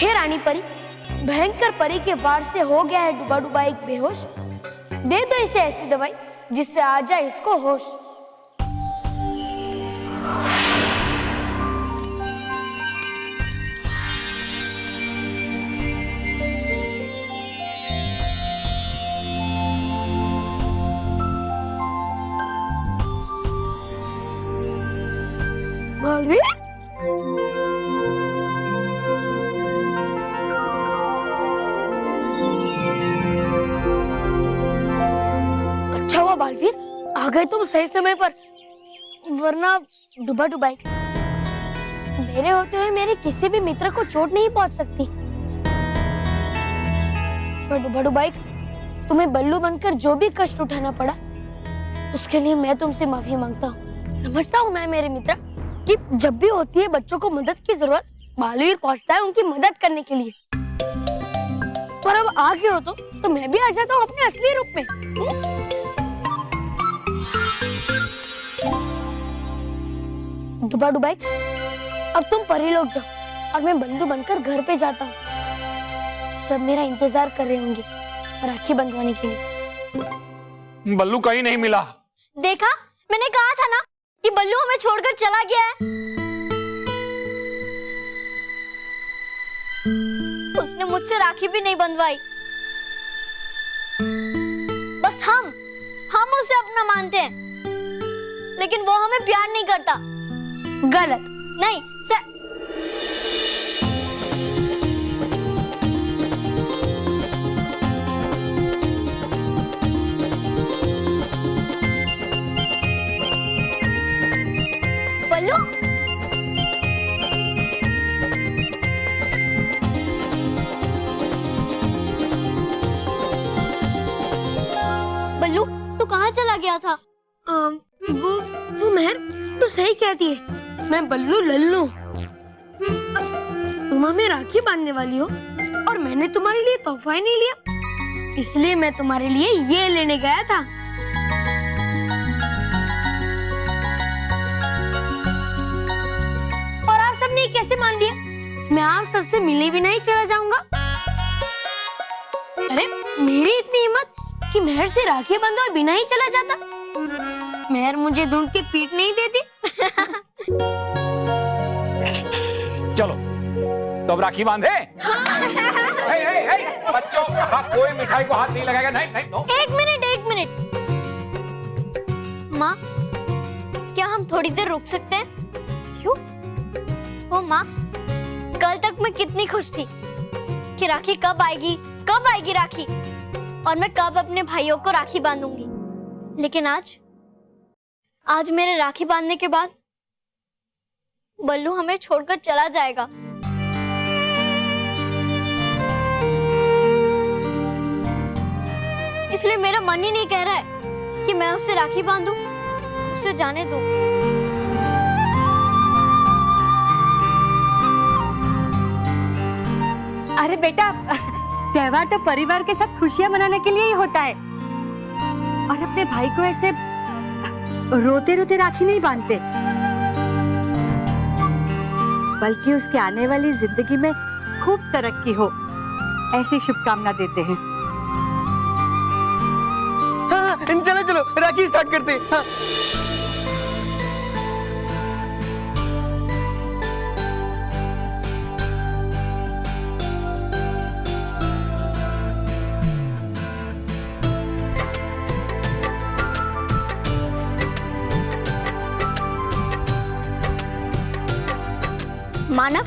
हे रानी परी, भयंकर परी के वार से हो गया है डूबा डूबा एक बेहोश। दे दो इसे ऐसी दवाई जिससे आ जाए इसको होश। मालवी, अच्छा हुआ बालवीर, आ गए तुम सही समय पर, वरना डूबा डुबाई मेरे होते हुए मेरे किसी भी मित्र को चोट नहीं पहुंच सकती। पर डूबा डुबाई, तुम्हें बल्लू बनकर जो भी कष्ट उठाना पड़ा, उसके लिए मैं तुमसे माफी मांगता हूँ। समझता हूँ मैं मेरे मित्र कि जब भी होती है बच्चों को मदद की जरूरत, बालवीर पहुंचता है उनकी मदद करने के लिए। पर अब आ गए हो तो मैं भी आ जाता हूँ अपने असली रूप में। डूबा डुबाई, अब तुम परी लोग जाओ और मैं बल्लू बनकर घर पे जाता हूँ। सब मेरा इंतजार कर रहे होंगे राखी बंधवाने के लिए। बल्लू कहीं नहीं मिला। देखा, मैंने कहा था ना कि बल्लू हमें छोड़कर चला गया है। उसने मुझसे राखी भी नहीं बंधवाई। बस हम उसे अपना मानते हैं, लेकिन वो हमें प्यार नहीं करता। गलत नहीं सर। बल्लू, बल्लू तू कहाँ चला गया था? वो मेहर तो सही कहती है, मैं बल्लू लल्लू। तुम हमें राखी बांधने वाली हो और मैंने तुम्हारे लिए तोहफा ही नहीं लिया, इसलिए मैं तुम्हारे लिए ये लेने गया था। और आप सबने कैसे मान लिया? मैं आप सबसे मिले बिना ही चला जाऊंगा? अरे मेरी इतनी हिम्मत कि मेहर से राखी बंधवा बिना ही चला जाता। मेहर मुझे ढूंढ के पीट नहीं देती। चलो तो अब राखी बांधे। बच्चों, कोई मिठाई को हाथ नहीं लगाएगा। नहीं नो। एक मिनट। माँ, क्या हम थोड़ी देर रुक सकते हैं? क्यों? ओ माँ, कल तक मैं कितनी खुश थी कि राखी कब आएगी राखी, और मैं कब अपने भाइयों को राखी बांधूंगी। लेकिन आज मेरे राखी बांधने के बाद बल्लू हमें छोड़कर चला जाएगा। इसलिए मेरा मन ही नहीं कह रहा है कि मैं उससे राखी बांधूं, उसे जाने दूं। अरे बेटा, त्योहार तो परिवार के साथ खुशियां मनाने के लिए ही होता है, और अपने भाई को ऐसे रोते रोते राखी नहीं बांधते, बल्कि उसके आने वाली जिंदगी में खूब तरक्की हो, ऐसी शुभकामना देते हैं। हाँ, चलो राखी स्टार्ट करते हैं। हाँ। मानव,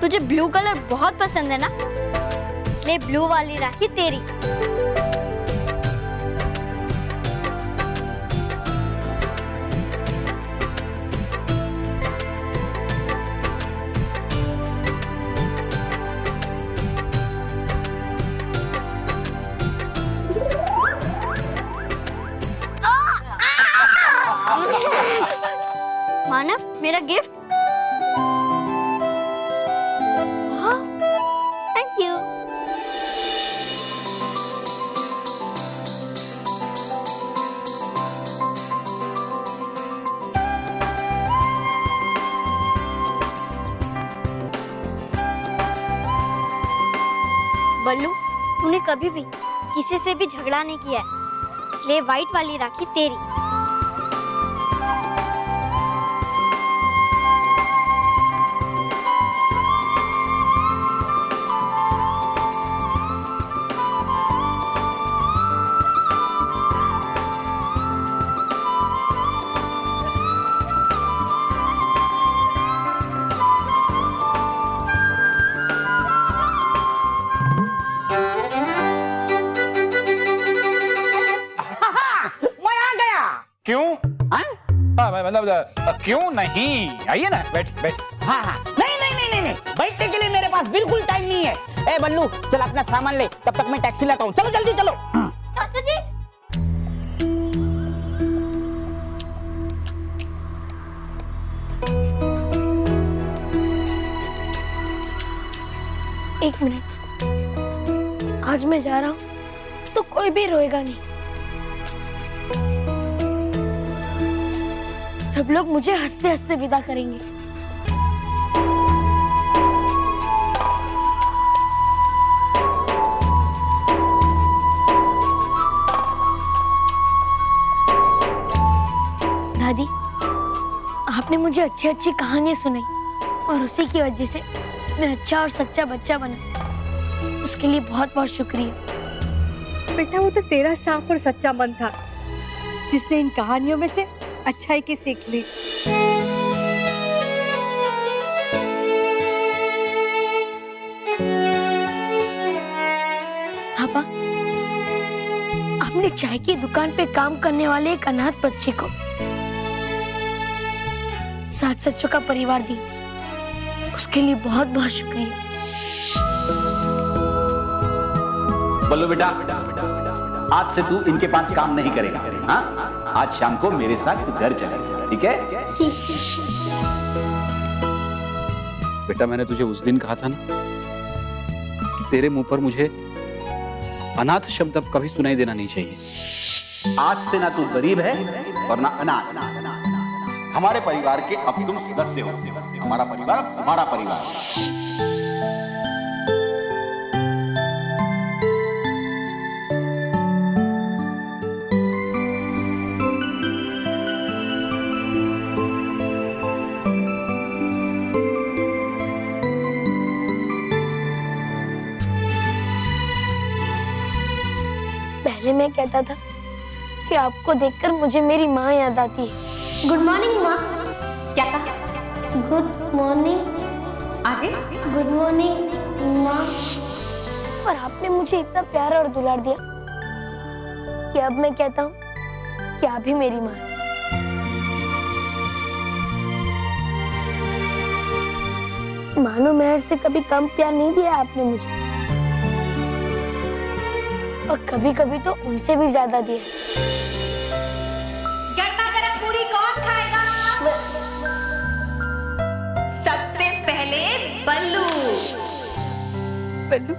तुझे ब्लू कलर बहुत पसंद है ना, इसलिए ब्लू वाली राखी तेरी। मानव, मेरा गिफ्ट। Thank you. बल्लू, तूने कभी भी किसी से भी झगड़ा नहीं किया है, इसलिए व्हाइट वाली राखी तेरी। मैं आ गया। क्यों? मतलब क्यों नहीं? आइए ना, बैठ बैठ। हाँ हाँ, नहीं नहीं नहीं नहीं नहीं, बैठने के लिए मेरे पास बिल्कुल टाइम नहीं है। ए बल्लू, चल अपना सामान ले, तब तक मैं टैक्सी लाता हूँ। चलो जल्दी चलो। चाचा जी, एक मिनट, आज मैं जा रहा हूँ तो कोई भी रोएगा नहीं। सब लोग मुझे हंसते हंसते विदा करेंगे। दादी, आपने मुझे अच्छी अच्छी कहानियां सुनाई और उसी की वजह से मैं अच्छा और सच्चा बच्चा बना। उसके लिए बहुत बहुत शुक्रिया। बेटा, वो तो तेरा साफ और सच्चा मन था जिसने इन कहानियों में से अच्छाई की सीख ली। पापा, आपने चाय की दुकान पे काम करने वाले एक अनाथ बच्चे को 7 सच्चों का परिवार दी, उसके लिए बहुत बहुत शुक्रिया। बल्लू बेटा, आज से तू इनके पास काम नहीं करेगा। हाँ, आज शाम को मेरे साथ तू घर चलेगा, ठीक है? बेटा, मैंने तुझे उस दिन कहा था ना कि तेरे मुंह पर मुझे अनाथ शब्द अब कभी सुनाई देना नहीं चाहिए। आज से ना तू गरीब है और ना अनाथ। हमारे परिवार के अब तुम सदस्य हो। हमारा परिवार तुम्हारा परिवार। पहले मैं कहता था कि आपको देखकर मुझे मेरी माँ याद आती है। गुड मॉर्निंग माँ। क्या कहा? Good morning. आगे? गुड मॉर्निंग माँ। पर आपने मुझे इतना प्यार और दुलार दिया कि अब मैं कहता हूँ कि आप ही मेरी माँ हैं। मानो मेहर से कभी कम प्यार नहीं दिया आपने मुझे, और कभी कभी तो उनसे भी ज्यादा दिया। गरमा गरम पूरी कौन खाएगा? सबसे पहले बल्लू। बल्लू,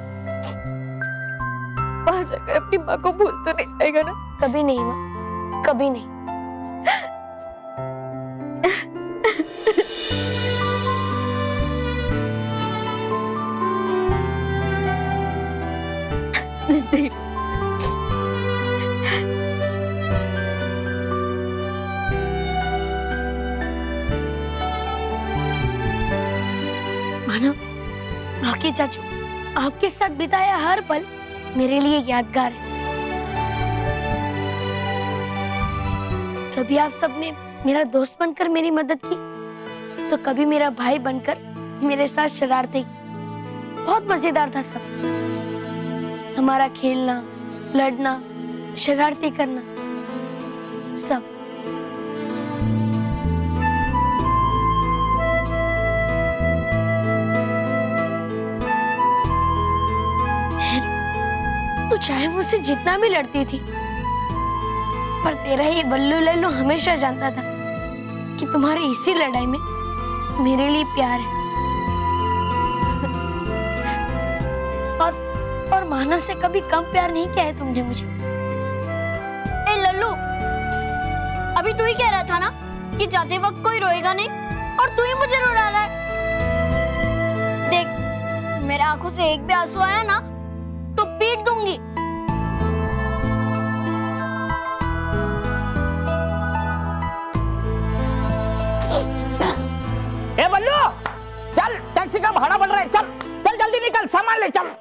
वहां जाकर अपनी माँ को भूल तो नहीं जाएगा ना? कभी नहीं माँ, कभी नहीं। मानो रॉकी चाचू, आपके साथ बिताया हर पल मेरे लिए यादगार है। कभी आप सबने मेरा दोस्त बनकर मेरी मदद की, तो कभी मेरा भाई बनकर मेरे साथ शरारतें की। बहुत मजेदार था सब। हमारा खेलना, लड़ना, शरारतें करना, सब। तू चाहे मुझसे जितना भी लड़ती थी, पर तेरा ये बल्लू लल्लू हमेशा जानता था कि तुम्हारी इसी लड़ाई में मेरे लिए प्यार है। और मानव से कभी कम प्यार नहीं किया है तुमने मुझे। ए लल्लू, अभी तू ही कह रहा था ना कि जाते वक्त कोई रोएगा नहीं, और तू ही मुझे रुला रहा है। देख, मेरे आंखों से एक भी आंसू आया ना पीट दूंगी। ए बल्लू, चल टैक्सी का भाड़ा बढ़ रहा है, चल चल जल्दी निकल, सामान ले चल।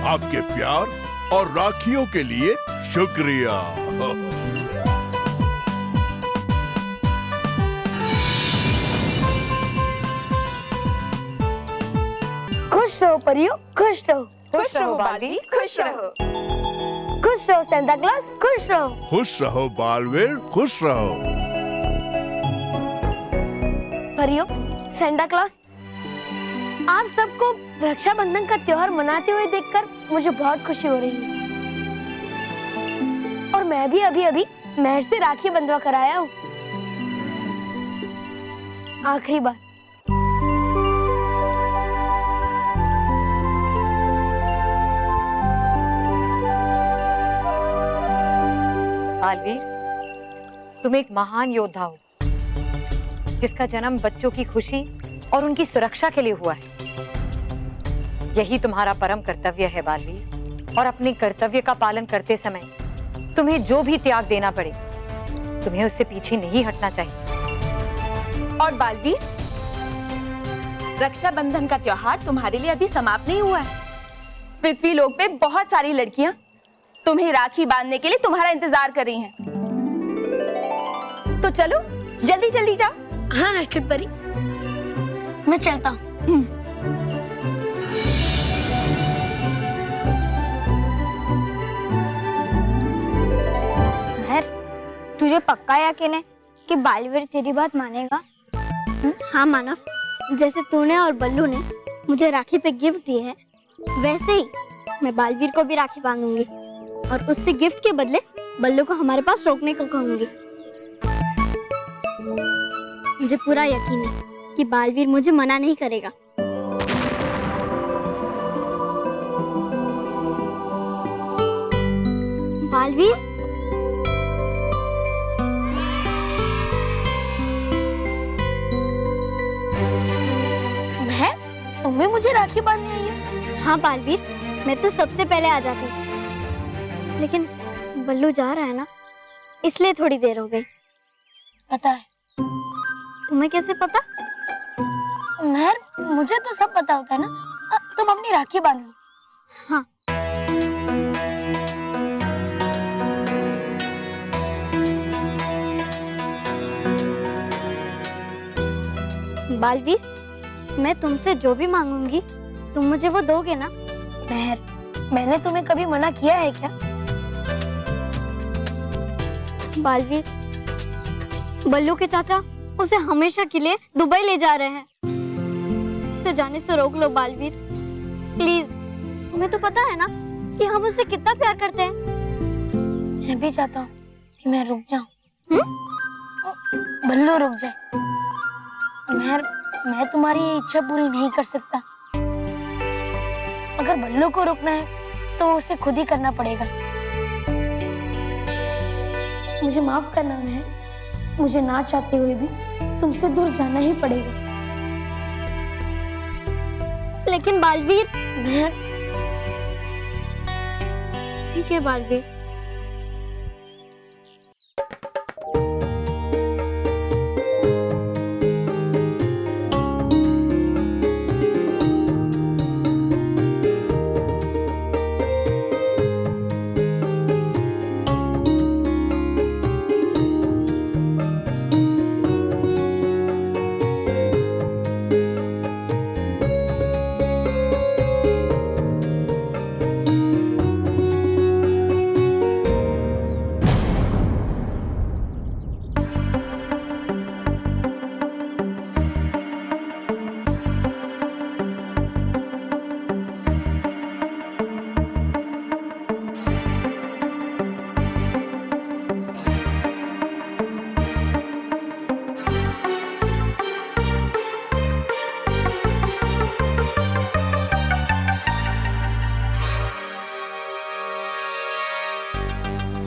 आपके प्यार और राखियों के लिए शुक्रिया। खुश रहो परियो, खुश रहो। खुश रहो बालवीर, खुश रहो। खुश रहो सेंटा क्लॉज, खुश रहो। खुश रहो बालवीर, खुश रहो। परियो, सेंटा क्लॉज, आप सबको रक्षाबंधन का त्योहार मनाते हुए देखकर मुझे बहुत खुशी हो रही है। और मैं भी अभी महर से राखी बंधवा कर आया हूँ। आखिरी बार। बालवीर, तुम एक महान योद्धा हो जिसका जन्म बच्चों की खुशी और उनकी सुरक्षा के लिए हुआ है। यही तुम्हारा परम कर्तव्य है बालवीर, और अपने कर्तव्य का पालन करते समय तुम्हें जो भी त्याग देना पड़े, तुम्हें उससे पीछे नहीं हटना चाहिए। और बालवीर, रक्षाबंधन का त्योहार तुम्हारे लिए अभी समाप्त नहीं हुआ है। पृथ्वी लोक पे बहुत सारी लड़कियां तुम्हें राखी बांधने के लिए तुम्हारा इंतजार कर रही हैं। तो चलो जल्दी जल्दी जाओ। हाँ नटखट परी, मैं चलता हूँ। तुझे पक्का यकीन है कि बालवीर तेरी बात मानेगा? हाँ मानव, जैसे तूने और बल्लू ने मुझे राखी पे गिफ्ट दिए हैं, वैसे ही मैं बालवीर को भी राखी बांधूंगी और उससे गिफ्ट के बदले बल्लू को हमारे पास रोकने को कहूंगी। मुझे पूरा यकीन है कि बालवीर मुझे मना नहीं करेगा। बालवीर, तुम्हें मुझे राखी बांधनी है? हाँ बालवीर, मैं तो सबसे पहले आ जाती, लेकिन बल्लू जा रहा है ना, इसलिए थोड़ी देर हो गई। पता है? तुम्हें कैसे पता? महर, मुझे तो सब पता होता है ना। तुम अपनी राखी बांध लो। हाँ। बालवीर, मैं तुमसे जो भी मांगूंगी तुम मुझे वो दोगे ना? महर, मैंने तुम्हें कभी मना किया है क्या? बालवीर, बल्लू के चाचा उसे हमेशा के लिए दुबई ले जा रहे हैं। उसे जाने से रोक लो बालवीर, प्लीज। तुम्हें तो पता है ना कि हम उससे कितना प्यार करते हैं। मैं भी चाहता हूँ कि मैं रुक जाऊं, बल्लू रुक जाए। मैं तुम्हारी ये इच्छा पूरी नहीं कर सकता। अगर बल्लू को रोकना है तो उसे खुद ही करना पड़ेगा। मुझे माफ करना महर, मुझे ना चाहते हुए भी तुमसे दूर जाना ही पड़ेगा। लेकिन बालवीर, महर, ठीक है बालवीर।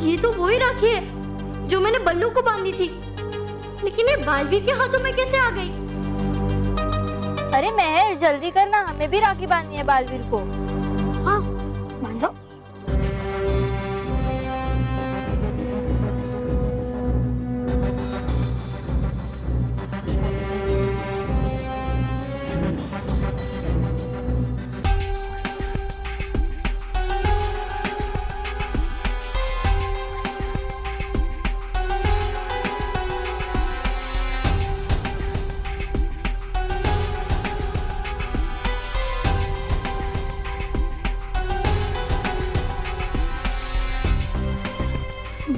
ये तो वही राखी है जो मैंने बल्लू को बांधी थी, लेकिन ये बालवीर के हाथों में कैसे आ गई? अरे महर जल्दी करना, हमें भी राखी बांधनी है बालवीर को। हाँ बांधो।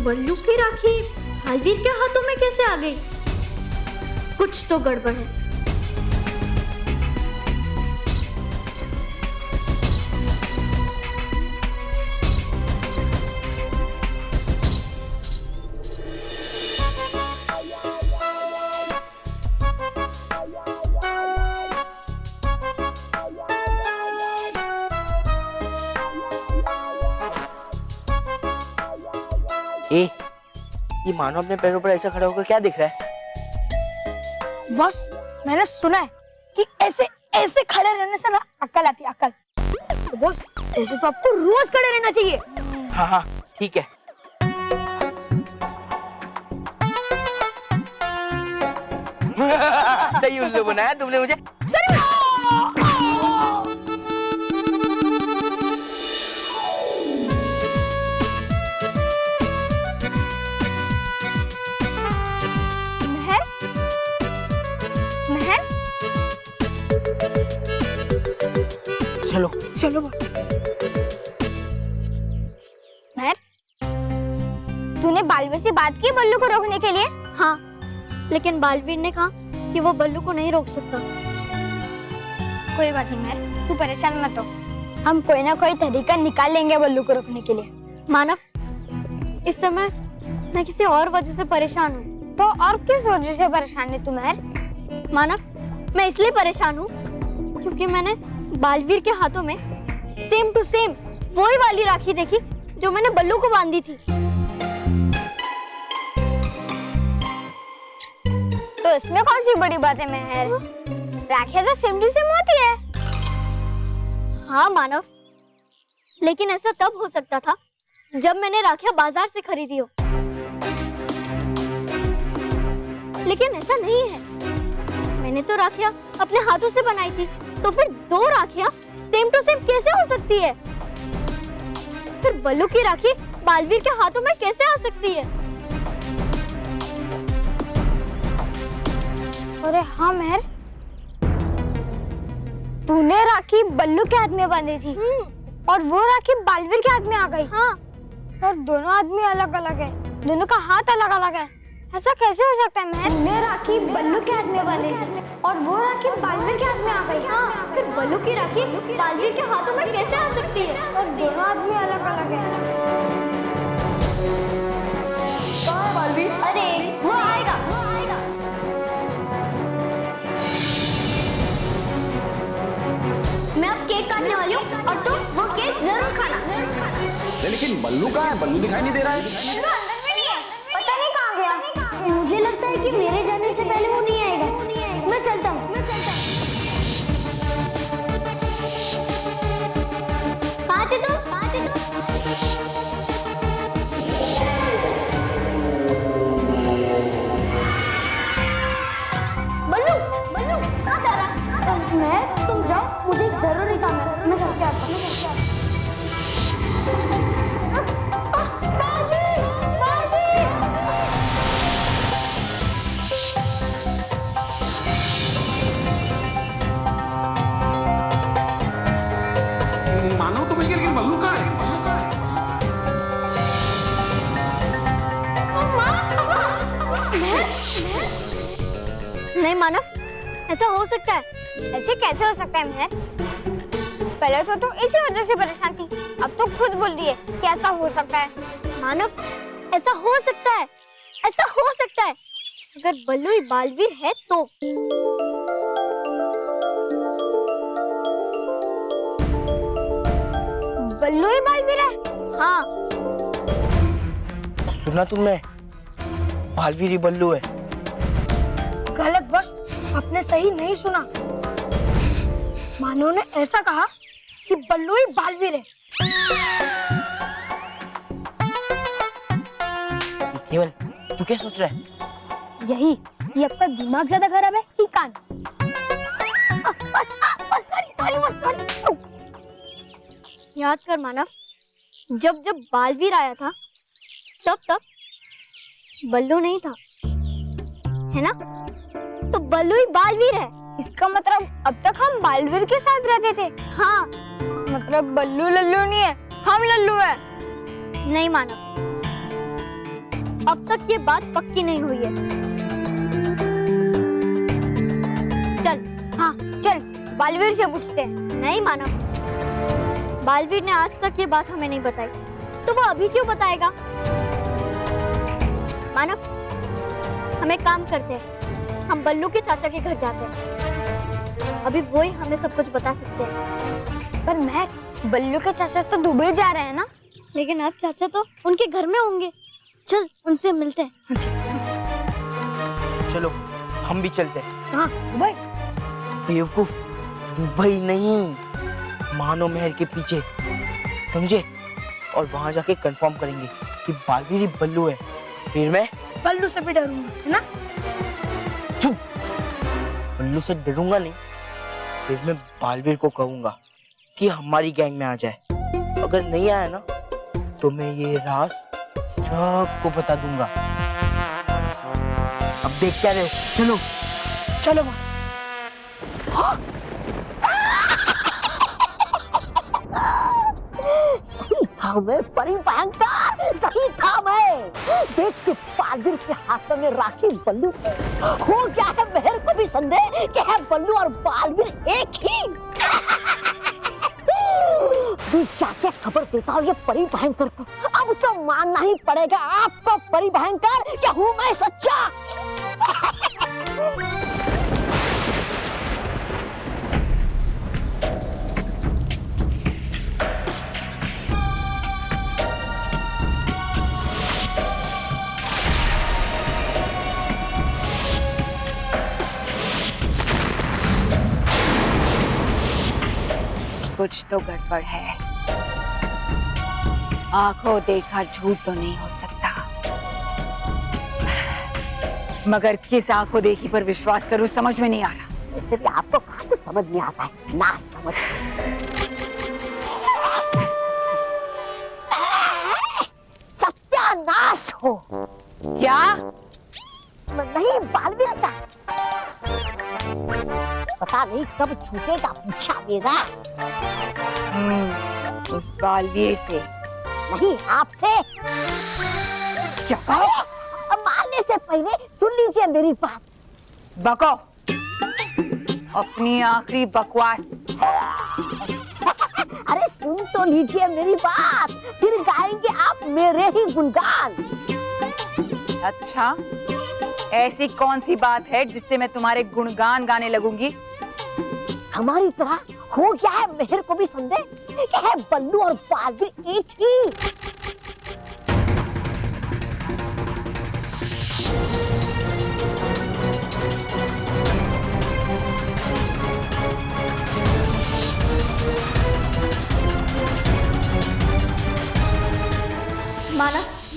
बल्लू की राखी बालवीर के हाथों में कैसे आ गई? कुछ तो गड़बड़ है। ए, ये मानो अपने पैरों पर ऐसे खड़ा होकर क्या दिख रहा है? बॉस, मैंने सुना है कि ऐसे ऐसे खड़े रहने से ना अक्ल आती है, अक्ल। तो बॉस, ऐसे तो आपको रोज खड़े रहना चाहिए। हाँ हाँ ठीक है। सही उल्लू बनाया तुमने मुझे। महर, महर, चलो चलो महर, तूने बालवीर से बात की बल्लू को रोकने के लिए? हाँ, लेकिन बालवीर ने कहा कि वो बल्लू को नहीं रोक सकता। कोई बात नहीं महर, तू परेशान मत हो, हम कोई ना कोई तरीका निकाल लेंगे बल्लू को रोकने के लिए। मानव, इस समय मैं किसी और वजह से परेशान हूँ। तो और किस वजह से परेशान है तू महर? मानव, मैं इसलिए परेशान हूँ क्योंकि मैंने बालवीर के हाथों में सेम टू सेम वही वाली राखी देखी जो मैंने बल्लू को बांधी थी। तो इसमें कौन सी बड़ी बात है महर? राखियां तो सेम टू सेम होती है। हाँ मानव, लेकिन ऐसा तब हो सकता था जब मैंने राखियां बाजार से खरीदी हो, लेकिन ऐसा नहीं है। मैंने तो राखियां अपने हाथों से बनाई थी, तो फिर दो राखियां सेम टू सेम कैसे हो सकती है? फिर बल्लू की राखी बालवीर के हाथों में कैसे आ सकती है? अरे हाँ महर, तूने राखी बल्लू के हाथ में बांधी थी और वो राखी बालवीर के हाथ में आ गई। हाँ, और दोनों आदमी अलग अलग है, दोनों का हाथ अलग अलग है। ऐसा कैसे हो सकता है महर? तूने राखी बल्लू के हाथ में बांधी थी और वो राखी बालवीर के हाथ में आ गई। हाँ, फिर बल्लू की राखी बालवीर के हाथों में कैसे आ सकती है? और दोनों आदमी अलग अलग हैं। कहाँ है बालवीर? अरे वो आएगा, वो आएगा। मैं अब केक काटने वाली हूँ और तुम वो केक जरूर खाना। लेकिन बल्लू कहाँ है? बल्लू दिखाई नहीं दे रहा है। बल्लू अंदर में नहीं है, पता नहीं कहाँ गया। मुझे लगता है कि मेरे जाने से पहले वो नहीं आएगा। मैं चलता हूँ। कहाँ थे तुम? बल्लू, कहाँ जा रहा? मैं, तुम जाओ, मुझे जरूरी काम है। मैं घर के आता हूँ। मानो तो मिल गया, लेकिन बल्लू कहाँ है? नहीं मानव, ऐसा हो सकता है? ऐसे कैसे हो सकता है महर? पहले तो तू इसी वजह से परेशान थी, अब तो खुद बोल रही है कि ऐसा हो सकता है। मानव, ऐसा हो सकता है, ऐसा हो सकता है अगर बल्लू ही बालवीर है तो। बल्लू ही बालवीर है? हाँ। सुना तुमने? बालवीर ही बल्लू है। गलत बस, आपने सही नहीं सुना। मानो ने ऐसा कहा कि बल्लू ही बालवीर है। केवल तू क्या सोच रहा है? यही, ये आपका दिमाग ज्यादा खराब है कि कान? सॉरी। याद कर मानव, जब बालवीर आया था तब बल्लू नहीं था, है ना? तो बल्लू ही बालवीर है। इसका मतलब अब तक हम बालवीर के साथ रहते थे। हाँ, मतलब बल्लू लल्लू नहीं है, हम लल्लू है। नहीं मानव, अब तक ये बात पक्की नहीं हुई है। चल बालवीर से पूछते हैं। नहीं मानव, बालवीर ने आज तक ये बात हमें नहीं बताई, तो वो अभी क्यों बताएगा? मानव, हम एक काम करते हैं, हम बल्लू के चाचा के घर जाते हैं। अभी वो ही हमें सब कुछ बता सकते हैं। पर मैं, बल्लू के चाचा तो दुबई जा रहे हैं ना? लेकिन अब चाचा तो उनके घर में होंगे। चल उनसे मिलते हैं। चलो हम भी चलते हैं। हाँ, दुबई? बेवकूफ, दुबई नहीं, मानो महल के पीछे, समझे? और वहां जाके कंफर्म करेंगे कि बालवीर ही बल्लू है। फिर मैं बल्लू से भी डरूंगा, है ना? चुप, बल्लू से डरूंगा नहीं। फिर मैं बालवीर को कहूंगा कि हमारी गैंग में आ जाए। अगर नहीं आया ना, तो मैं ये राज सबको बता दूंगा। अब देख क्या रहे हो? चलो सही था मैं, परी भयंकर सही था मैं। देख के बालवीर के हाथ में राखी बल्लू हो गया है। मेहर को भी संदेह कि है बल्लू और बालवीर एक ही। तू जाके खबर देता हूँ ये परी भयंकर को। अब तो मानना ही पड़ेगा आपको परी भयंकर कि हूँ मैं सच्चा। कुछ तो गड़बड़ है। आंखों देखा झूठ तो नहीं हो सकता, मगर किस आंखों देखी पर विश्वास करूं समझ में नहीं आ रहा। इससे भी आपको कहाँ कुछ समझ नहीं आता है, ना समझ। सत्यानाश हो। क्या? नहीं बालवीर का, पता नहीं कब छूटेगा पीछा मेरा। उस बालवीर से नहीं, आपसे। क्या कहा? मारने से पहले सुन लीजिए मेरी बात। बको, अपनी आखिरी बकवास। अरे सुन तो लीजिए मेरी बात, फिर गाएंगे आप मेरे ही गुणगान। अच्छा, ऐसी कौन सी बात है जिससे मैं तुम्हारे गुणगान गाने लगूंगी? हमारी तरह हो गया है मेहर को भी संदेह कि है बल्लू और बालवीर एक ही।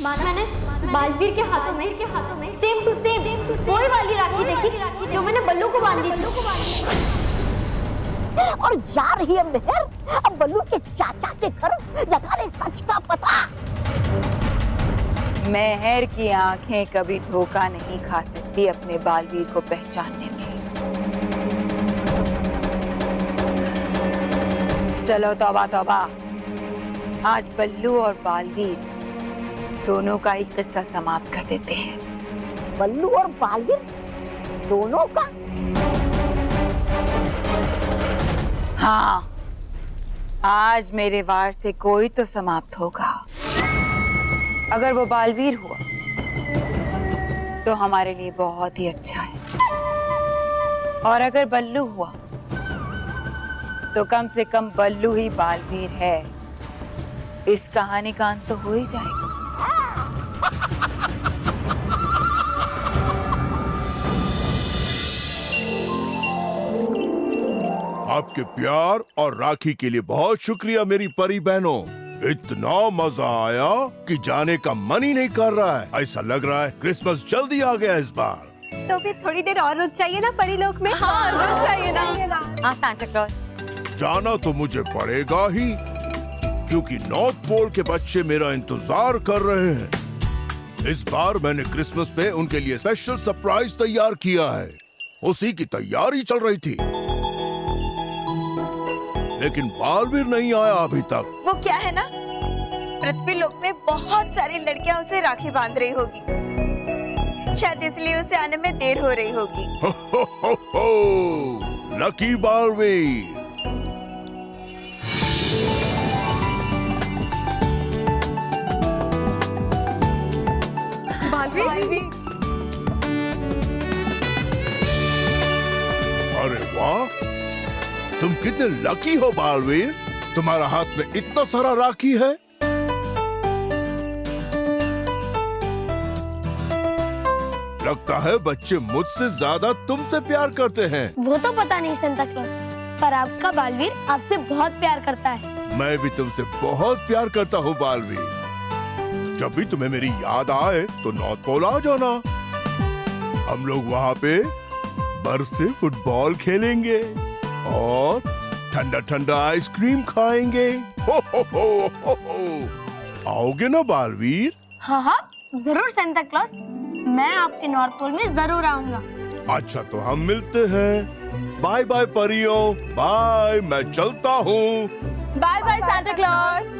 माना मैंने बालवीर के हाथों में सेम टू सेम वही वाली राखी देखी जो मैंने बल्लू को बांधी थी। और जा रही है मेहर अब बल्लू के चाचा के घर लगाने सच का पता। मेहर की आंखें कभी धोखा नहीं खा सकती अपने बालवीर को पहचानने में। चलो तौबा तौबा, आज बल्लू और बालवीर दोनों का ही किस्सा समाप्त कर देते हैं। बल्लू और बालवीर दोनों का? हाँ, आज मेरे वार से कोई तो समाप्त होगा। अगर वो बालवीर हुआ तो हमारे लिए बहुत ही अच्छा है, और अगर बल्लू हुआ तो कम से कम बल्लू ही बालवीर है। इस कहानी का अंत तो हो ही जाएगा। आपके प्यार और राखी के लिए बहुत शुक्रिया मेरी परी बहनों। इतना मजा आया कि जाने का मन ही नहीं कर रहा है। ऐसा लग रहा है क्रिसमस जल्दी आ गया इस बार। तो फिर थोड़ी देर और रुक चाहिए ना परी लोक में। हाँ, रुक चाहिए ना। हाँ सांता क्लॉज, जाना तो मुझे पड़ेगा ही, क्योंकि नॉर्थ पोल के बच्चे मेरा इंतजार कर रहे हैं। इस बार मैंने क्रिसमस पे उनके लिए स्पेशल सरप्राइज तैयार किया है। उसी की तैयारी चल रही थी, लेकिन बालवीर नहीं आया अभी तक। वो क्या है ना, पृथ्वी लोक में बहुत सारी लड़कियां उसे राखी बांध रही होगी, शायद इसलिए उसे आने में देर हो रही होगी। लकी बालवीर। अरे वाह, तुम कितने लकी हो बालवीर, तुम्हारा हाथ में इतना सारा राखी है। लगता है बच्चे मुझसे ज्यादा तुमसे प्यार करते हैं। वो तो पता नहीं सांता क्लॉज, पर आपका बालवीर आपसे बहुत प्यार करता है। मैं भी तुमसे बहुत प्यार करता हूँ बालवीर। जब भी तुम्हें मेरी याद आए तो नॉर्थ पोल आ जाना। हम लोग वहाँ पे बर्फ से फुटबॉल खेलेंगे और ठंडा ठंडा आइसक्रीम खाएंगे। हो आओगे ना बालवीर? हाँ हाँ जरूर सांता क्लॉज, मैं आपके नॉर्थ पोल में जरूर आऊंगा। अच्छा तो हम मिलते हैं। बाय बाय परियों, बाय, मैं चलता हूँ। Bye bye Santa Claus.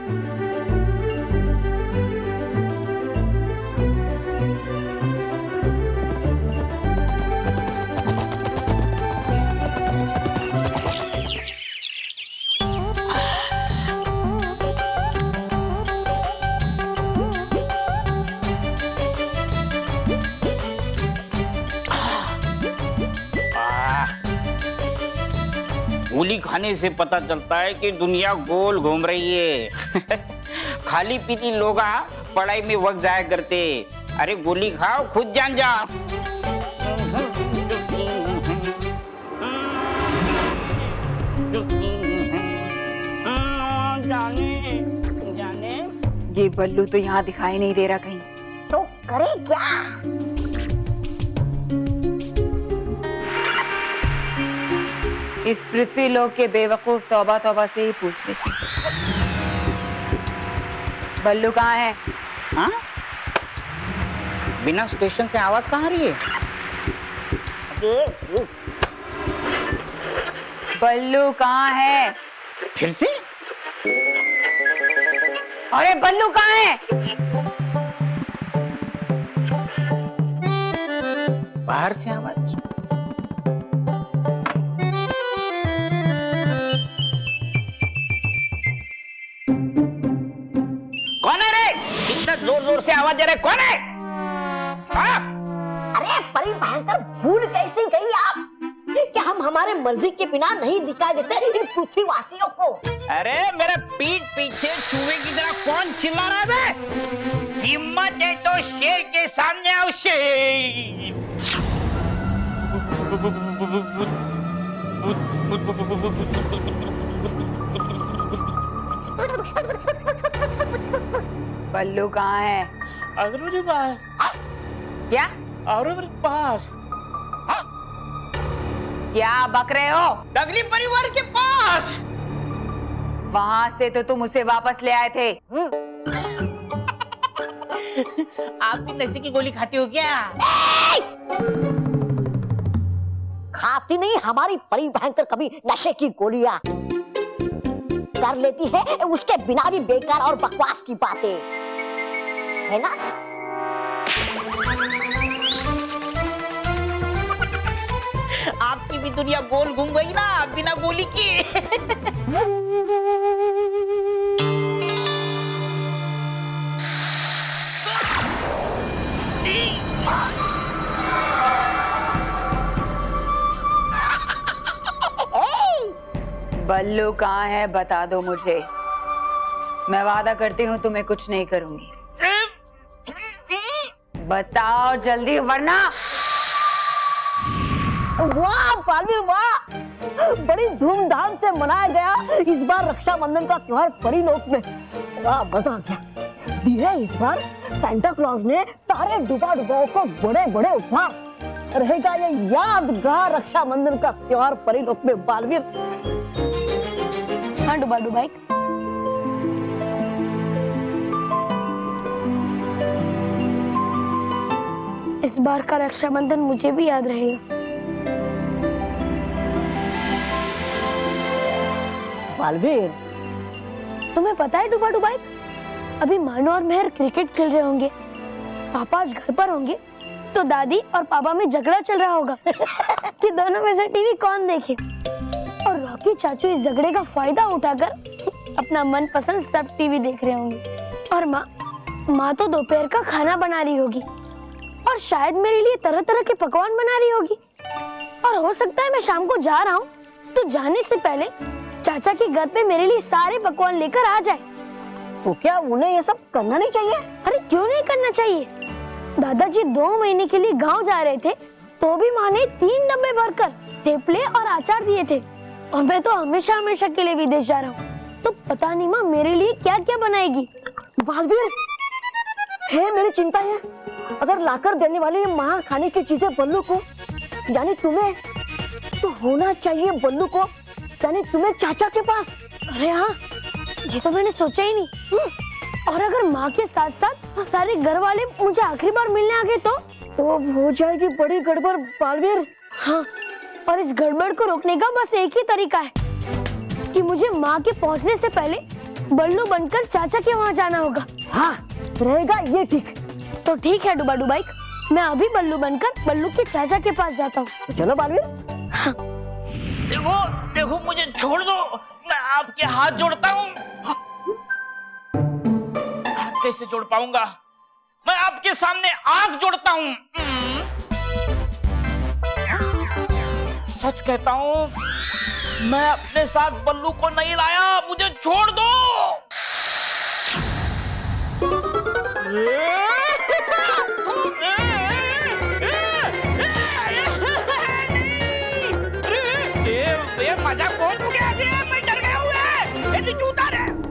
गोली खाने से पता चलता है कि दुनिया गोल घूम रही है। खाली पीती लोग पढ़ाई में वक्त जाया करते। अरे गोली खाओ, खुद जान जाओ। जाने ये बल्लू तो यहाँ दिखाई नहीं दे रहा कहीं। तो करे क्या? इस पृथ्वी लोक के बेवकूफ तौबा तौबा से ही पूछ लेती। बल्लू कहाँ है? हाँ? बिना स्टेशन से आवाज कहाँ आ रही है? बल्लू कहाँ है? फिर से? अरे बल्लू कहाँ है? बाहर से आवाज। जोर जोर से आवाज दे रहे, कौन है? हाँ? अरे परी भयंकर, भूल कैसे गई आप कि हम हमारे मर्जी के बिना नहीं दिखाई देते इन पृथ्वीवासियों को। अरे मेरे पीठ पीछे चूहे की तरह कौन चिल्ला रहा है बे? हिम्मत है तो शेर के सामने आओ शेर। बल्लू कहाँ है? अरे मेरे पास। क्या? अरे मेरे पास। क्या बक रहे हो? अगली परिवार के पास। वहां से तो तुम उसे वापस ले आए थे। आप भी नशे की गोली खाती हो क्या? खाती नहीं हमारी परी भयंकर कभी नशे की गोलियां। कर लेती है उसके बिना भी बेकार और बकवास की बातें, है ना? आपकी भी दुनिया गोल घूम गई ना बिना गोली के। बल्लू कहाँ है बता दो मुझे। मैं वादा करती हूँ तुम्हें कुछ नहीं करूंगी। बताओ जल्दी वरना। वाह बालवीर वाह, बड़ी धूमधाम से मनाया गया इस बार रक्षाबंधन का त्योहार परी लोक में। वाह मजा आ गया। दी है इस बार सांता क्लॉज ने सारे डुबा डुबाओं को बड़े बड़े उपहार। रहेगा ये यादगार रक्षाबंधन का त्योहार परी लोक में बालवीर। हाँ डुबा डुबाई, इस बार का रक्षाबंधन मुझे भी याद रहेगा। बालवीर, तुम्हें पता है डुबा डुबाई, अभी मानो और मेहर क्रिकेट खेल रहे होंगे, पापा आज घर पर होंगे तो दादी और पापा में झगड़ा चल रहा होगा कि दोनों में से टीवी कौन देखे। और रॉकी चाचू इस झगड़े का फायदा उठाकर अपना मनपसंद सब टीवी देख रहे होंगे। और माँ तो दोपहर का खाना बना रही होगी और शायद मेरे लिए तरह तरह के पकवान बना रही होगी। और हो सकता है मैं शाम को जा रहा हूँ तो जाने से पहले चाचा के घर पे मेरे लिए सारे पकवान लेकर आ जाए। तो क्या उन्हें ये सब करना नहीं चाहिए? अरे क्यों नहीं करना चाहिए? दादाजी 2 महीने के लिए गांव जा रहे थे तो भी माँ ने 3 डब्बे भरकर थेपले और अचार दिए थे। और मैं तो हमेशा हमेशा के लिए विदेश जा रहा हूँ, तो पता नहीं माँ मेरे लिए क्या क्या बनाएगी। बालवीर, है मेरी चिंता है, अगर लाकर देने वाली माँ खाने की चीजें बल्लू को यानी तुम्हें, तो होना चाहिए बल्लू को यानी तुम्हें चाचा के पास। अरे हाँ, ये तो मैंने सोचा ही नहीं। और अगर माँ के साथ साथ सारे घर वाले मुझे आखिरी बार मिलने आ गए तो हो जाएगी बड़ी गड़बड़ बालवीर। हाँ, और इस गड़बड़ को रोकने का बस एक ही तरीका है कि मुझे माँ के पहुँचने से पहले बल्लू बनकर चाचा के वहाँ जाना होगा। हाँ रहेगा ये ठीक। तो ठीक है डुबा डुबाई, मैं अभी बल्लू बनकर बल्लू के चाचा के पास जाता हूँ। चलो बालवीर। हाँ। देखो देखो मुझे छोड़ दो, मैं आपके हाथ जोड़ता हूँ। कैसे जोड़ पाऊंगा? मैं आपके सामने आंख जोड़ता हूँ। सच कहता हूँ, मैं अपने साथ बल्लू को नहीं लाया, मुझे छोड़ दो। मजा कौन हो गया? मैं डर गया हूँ।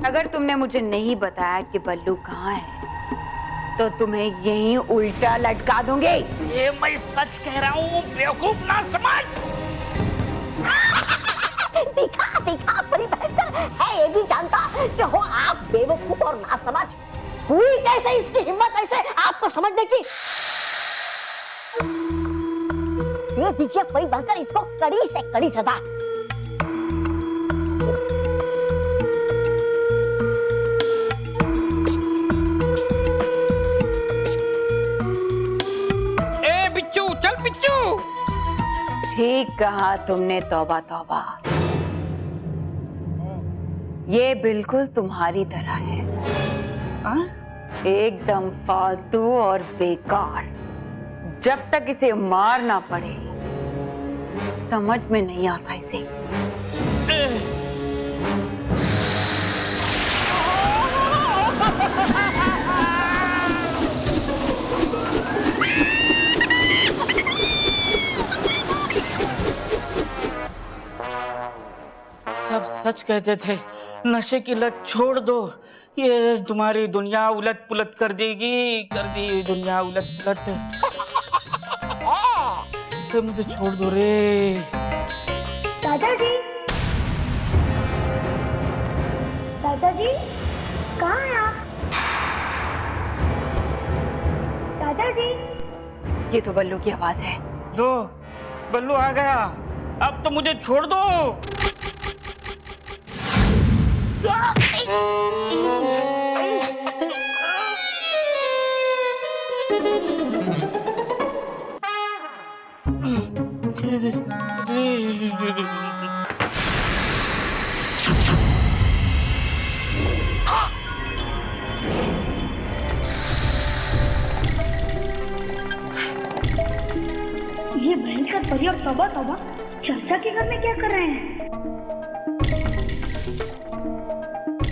अगर तुमने मुझे नहीं बताया कि बल्लू कहाँ है तो तुम्हें यहीं उल्टा लटका दूंगी। ये मैं सच कह रहा हूँ, बेवकूफ ना समझ। दिखा दिखा परी भयंकर है, ये भी जानता कि हो आप बेवकूफ और ना समझ। हुई कैसे इसकी हिम्मत ऐसे आपको समझने की? दे दीजिए परी भयंकर इसको कड़ी से कड़ी सजा। ठीक कहा तुमने, तौबा तौबा, ये बिल्कुल तुम्हारी तरह है। एकदम फालतू और बेकार। जब तक इसे मार ना पड़े समझ में नहीं आता इसे। सब सच कहते थे, नशे की लत छोड़ दो, ये तुम्हारी दुनिया उलट पुलट कर देगी, कर दी दुनिया उलट पुलट। तो मुझे छोड़ दो रे। दादाजी, दादाजी, कहाँ हैं आप? दादाजी। ये तो बल्लू की आवाज है। लो, बल्लू आ गया। अब तो मुझे छोड़ दो। ये भयंकर परी और तौबा तौबा चाचा के घर में क्या कर रहे हैं?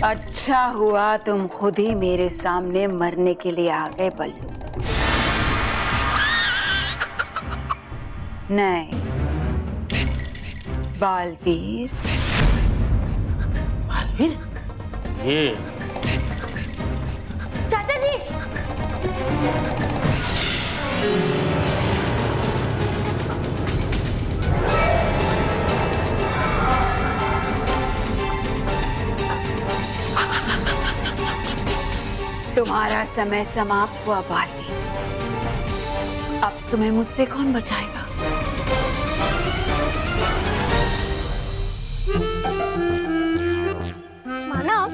अच्छा हुआ तुम खुद ही मेरे सामने मरने के लिए आ गए बल्लू। नहीं, बालवीर। बालवीर? ये चाचा जी। तुम्हारा समय समाप्त हुआ बालवीर। अब तुम्हें मुझसे कौन बचाएगा? मानव,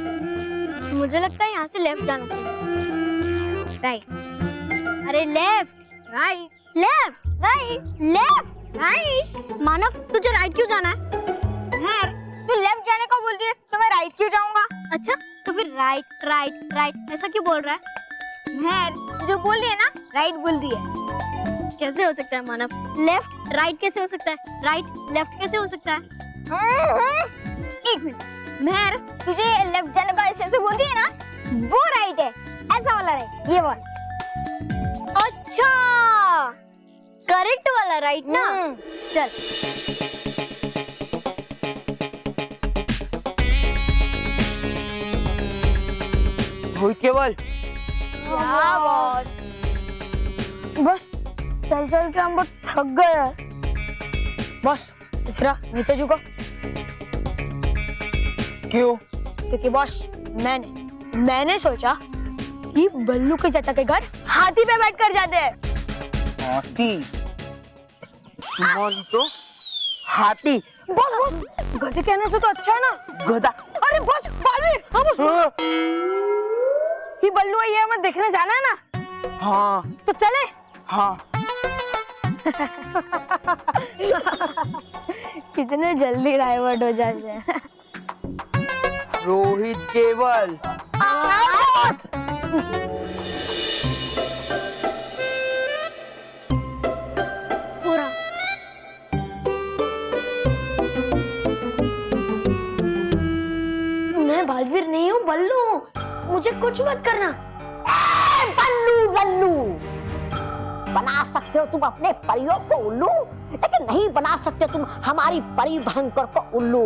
मुझे लगता है यहाँ से लेफ्ट जाना चाहिए। राइट। अरे left, right, left, right, left, right. Manav, तुझे राइट क्यों जाना है? यार, तू लेफ्ट जाने को बोल रही है, तो मैं राइट क्यों जाऊंगा? अच्छा, तो फिर राइट, राइट, राइट ऐसा क्यों बोल रहा है? यार, जो बोल रही है ना, राइट बोल रही है। कैसे हो सकता है मानव? लेफ्ट राइट कैसे हो सकता है? राइट लेफ्ट कैसे हो सकता है? एक मिनट, मेहर, तुझे लेफ्ट जाने का ऐसे बोल रही है ना, वो राइट है, ऐसा वाला राइट, ये वाला। अच्छा, करेक्ट वाला राइट ना? चल। केवल बॉस, बस चल चल के हम बहुत थक गए। बस इसरा नीचे झुको। क्यों? क्योंकि बॉस मैंने सोचा कि बल्लू के चाचा के घर हाथी पे बैठ कर जाते हैं। हाथी? तो हाथी? बॉस गधे कहने से तो अच्छा है ना? गधा? अरे बॉस, बालवीर, हाँ बॉस। ये बल्लू है, ये हमें देखने जाना है ना? हाँ। तो चले? हाँ। कितने जल्दी डाइवर्ट हो जाते हैं। रोहित केवल। पूरा। मैं बालवीर नहीं हूँ, बल्लू। मुझे कुछ मत करना। बल्लू बल्लू, बना सकते हो तुम अपने परियों को उल्लू, लेकिन नहीं बना सकते तुम हमारी परी भयंकर को उल्लू।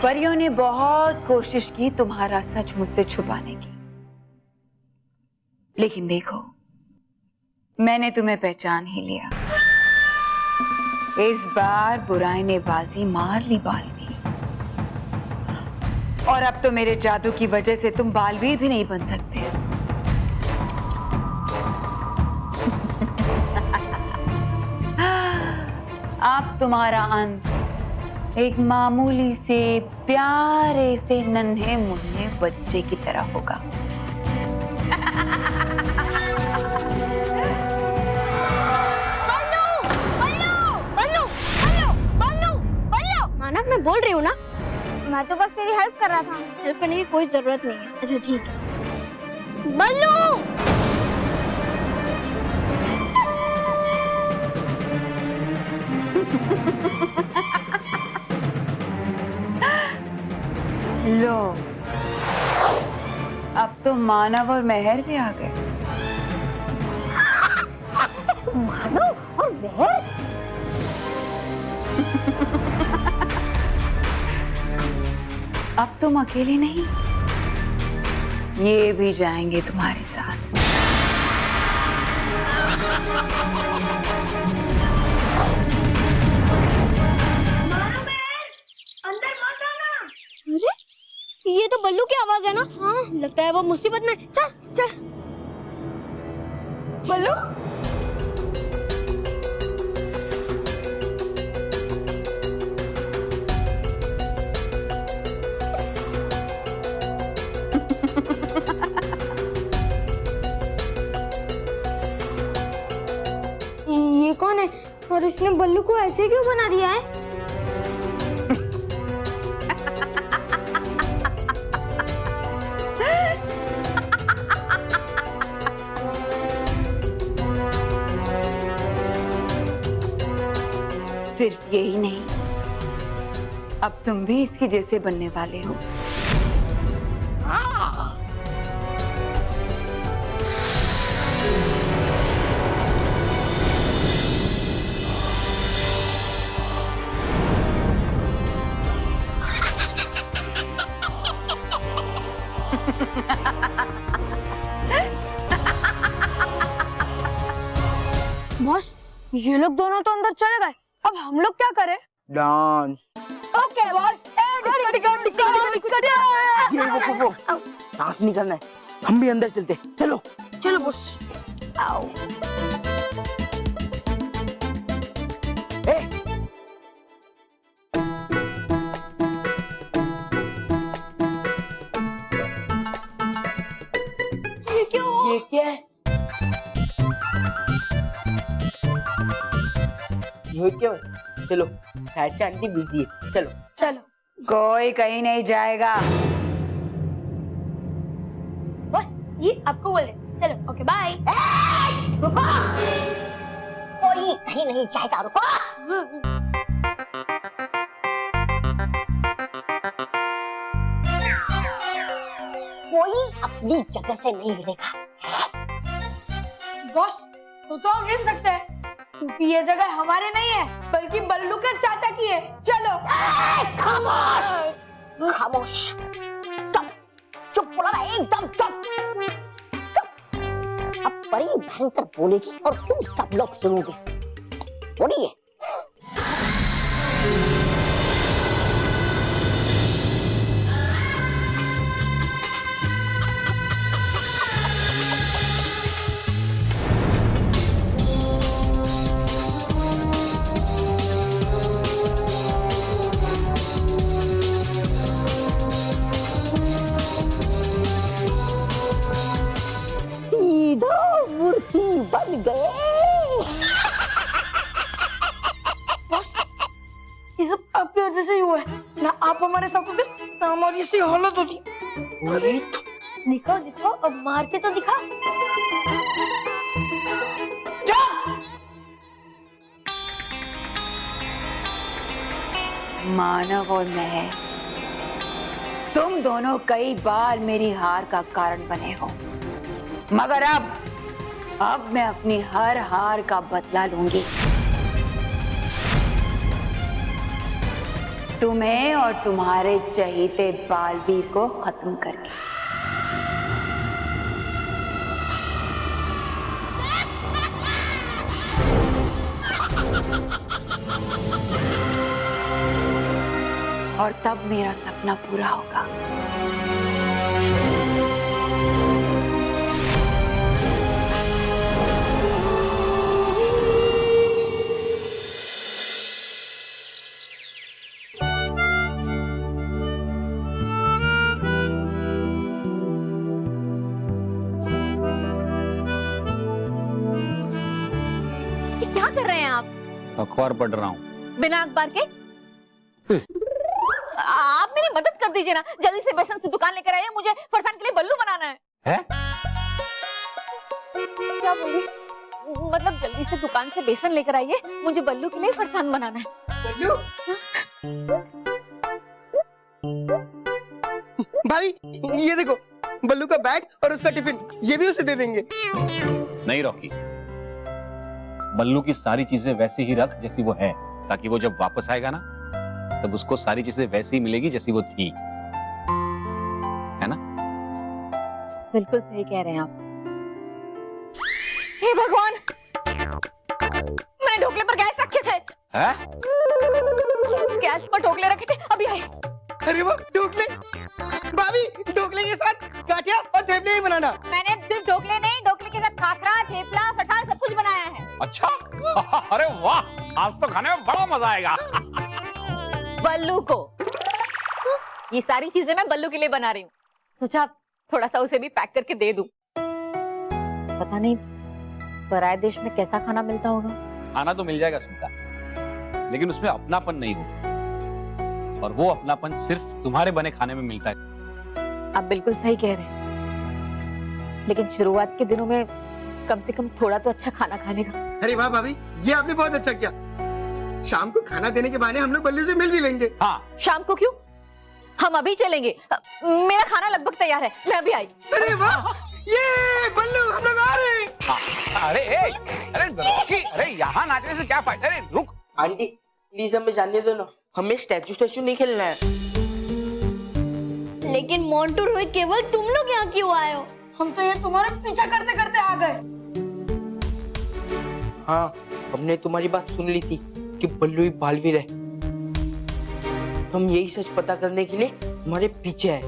परियों ने बहुत कोशिश की तुम्हारा सच मुझसे छुपाने की, लेकिन देखो, मैंने तुम्हें पहचान ही लिया। इस बार बुराई ने बाजी मार ली बालवीर, और अब तो मेरे जादू की वजह से तुम बालवीर भी नहीं बन सकते। अब तुम्हारा अंत एक मामूली से प्यारे से नन्हे मुन्ने बच्चे की तरह होगा। मानव, मैं बोल रही हूँ ना, मैं तो बस तेरी हेल्प कर रहा था। हेल्प करने की कोई जरूरत नहीं है। अच्छा ठीक है। बल्लू लो, अब तो मानव और मेहर भी आ गए। मानव और मेहर? अब तुम अकेले नहीं, ये भी जाएंगे तुम्हारे साथ। अरे ये तो बल्लू की आवाज है ना। हाँ लगता है वो मुसीबत में। चल चल बल्लू। ये कौन है और इसने बल्लू को ऐसे क्यों बना दिया है? सिर्फ यही नहीं, अब तुम भी इसके जैसे बनने वाले हो। बॉस, ये लोग दोनों तो अंदर चले गए, अब हम लोग क्या करें? डांस। Okay boss. डांस नहीं करना है, हम भी अंदर चलते। चलो चलो बॉस। आओ। ए, ये क्या हुआ? ये क्या है? ये क्या है? चलो, शायद से आंटी बिजी है। चलो चलो। कोई कहीं नहीं जाएगा। बस ये आपको बोल रहे। चलो ओके बाय। रुको, कोई कहीं नहीं जाएगा। रुको। कोई अपनी जगह से नहीं हिलेगा। बॉस, तो हम हिल सकते हैं क्योंकि ये जगह हमारे नहीं है बल्कि बल्लू के चाचा की है। चलो। खामोश, खामोश, चुप, चुप बोला ना, एकदम चुप, चुप। अब परी भयंकर बोलेगी और तुम सब लोग सुनोगे। बोलिए। मूर्ति बन गए। ये सब आपकी वजह से ही हुआ है ना। आप हमारे साथ होते ना हमारी ऐसी हालत होती। दिखाओ दिखाओ, अब मार के तो दिखा। मानव और मैं, तुम दोनों कई बार मेरी हार का कारण बने हो, मगर अब मैं अपनी हर हार का बदला लूंगी। तुम्हें और तुम्हारे चहीते बालवीर को खत्म करके। और तब मेरा सपना पूरा होगा। क्या कर रहे हैं आप? अखबार पढ़ रहा हूँ। बिना अखबार के? आप मेरी मदद कर दीजिए ना, जल्दी से बेसन से दुकान लेकर आइए, मुझे फरसान के लिए बल्लू बनाना है। क्या बोली? मतलब जल्दी से दुकान से बेसन लेकर आइए, मुझे बल्लू के लिए फरसान बनाना है। बल्लू भाई ये देखो, बल्लू का बैग और उसका टिफिन, ये भी उसे दे देंगे। नहीं रॉकी, बल्लू की सारी चीजें वैसे ही रख जैसी वो है, ताकि वो जब वापस आएगा ना तब उसको सारी चीजें वैसी ही मिलेगी जैसी वो थी, है ना? बिल्कुल सही कह रहे हैं आप। हे भगवान, मैंने ढोकले पर गैस रखे थे। है? गैस पर ढोकले रखे थे, अभी आए। अरे वाह, ढोकले! भाभी, ढोकले के साथ गाठिया और थेपले ही बनाना। मैंने सिर्फ ढोकले नहीं, ढोकले के साथ खाखरा, थेपला, फरसान सब कुछ बनाया है। अच्छा। अरे वाह, आज तो खाने में बड़ा मजा आएगा। बल्लू को ये सारी चीजें मैं बल्लू के लिए बना रही हूँ, सोचा थोड़ा सा उसे भी पैक करके दे दूं। पता नहीं पराये देश में कैसा खाना मिलता होगा। खाना तो मिल जाएगा स्मिता, लेकिन उसमें अपनापन नहीं होगा, और वो अपनापन सिर्फ तुम्हारे बने खाने में मिलता है। आप बिल्कुल सही कह रहे हैं, लेकिन शुरुआत के दिनों में कम से कम थोड़ा तो अच्छा खाना खाने का। अरे वाह भाभी, ये आपने बहुत अच्छा किया। शाम को खाना देने के बहाने हम लोग बल्लू से मिल भी लेंगे। हाँ। शाम को क्यों? हम अभी चलेंगे। मेरा खाना लगभग तैयार है, मैं अभी आई। अरे वाह, ये बल्लू, हम लोग आ रहे हैं। अरे रॉकी, अरे यहाँ नाचने से क्या फायदा? अरे रुक। आंटी प्लीज हमें जाने दो ना, हमें स्टैचू नहीं खेलना है। लेकिन मोंटू रोहित, केवल तुम लोग यहाँ क्यों आए हो? हम तो ये तुम्हारा पीछा करते करते आ गए। हाँ, हमने तुम्हारी बात सुन ली थी कि बल्लू ही बालवीर है, तो हम यही सच पता करने के लिए हमारे पीछे है।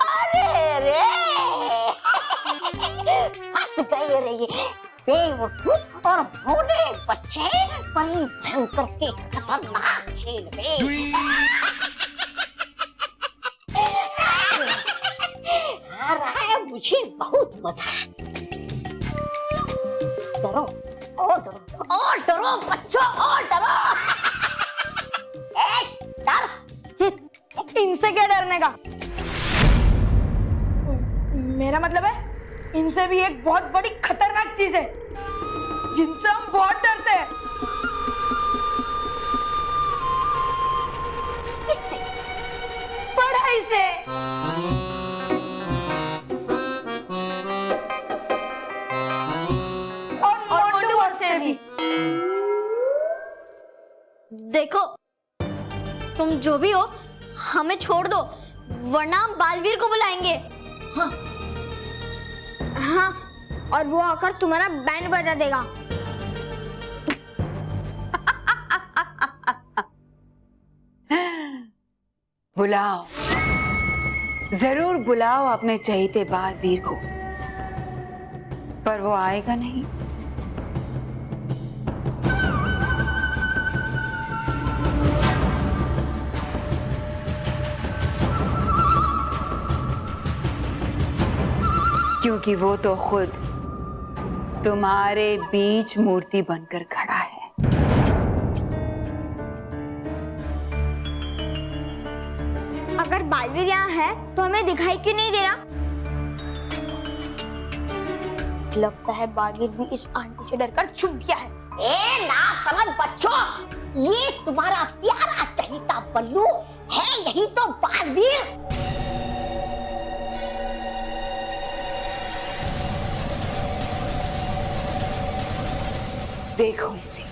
अरे रे फंस गए रे ये बेवकूफ और भोले बच्चे बड़ी भयंकर के खतरनाक खेल में। आ रहा है मुझे बहुत मजा। डरो और डरो बच्चों, और डरो। डर, इनसे क्या डरने का? मेरा मतलब है इनसे भी एक बहुत बड़ी खतरनाक चीज है जिनसे हम बहुत डरते हैं। इससे पढ़ाई से। और मोंटू से भी। देखो, तुम जो भी हो हमें छोड़ दो, वरना हम बालवीर को बुलाएंगे। हाँ, और वो आकर तुम्हारा बैंड बजा देगा। बुलाओ, जरूर बुलाओ अपने चहेते बालवीर को, पर वो आएगा नहीं। क्योंकि वो तो खुद तुम्हारे बीच मूर्ति बनकर खड़ा है। अगर बालवीर यहाँ है तो हमें दिखाई क्यों नहीं दे रहा? लगता है बालवीर भी इस आंटी से डरकर छुप गया है। ए ना समझ बच्चों, ये तुम्हारा प्यारा चहेता बल्लू है, यही तो बालवीर। देखो इसे,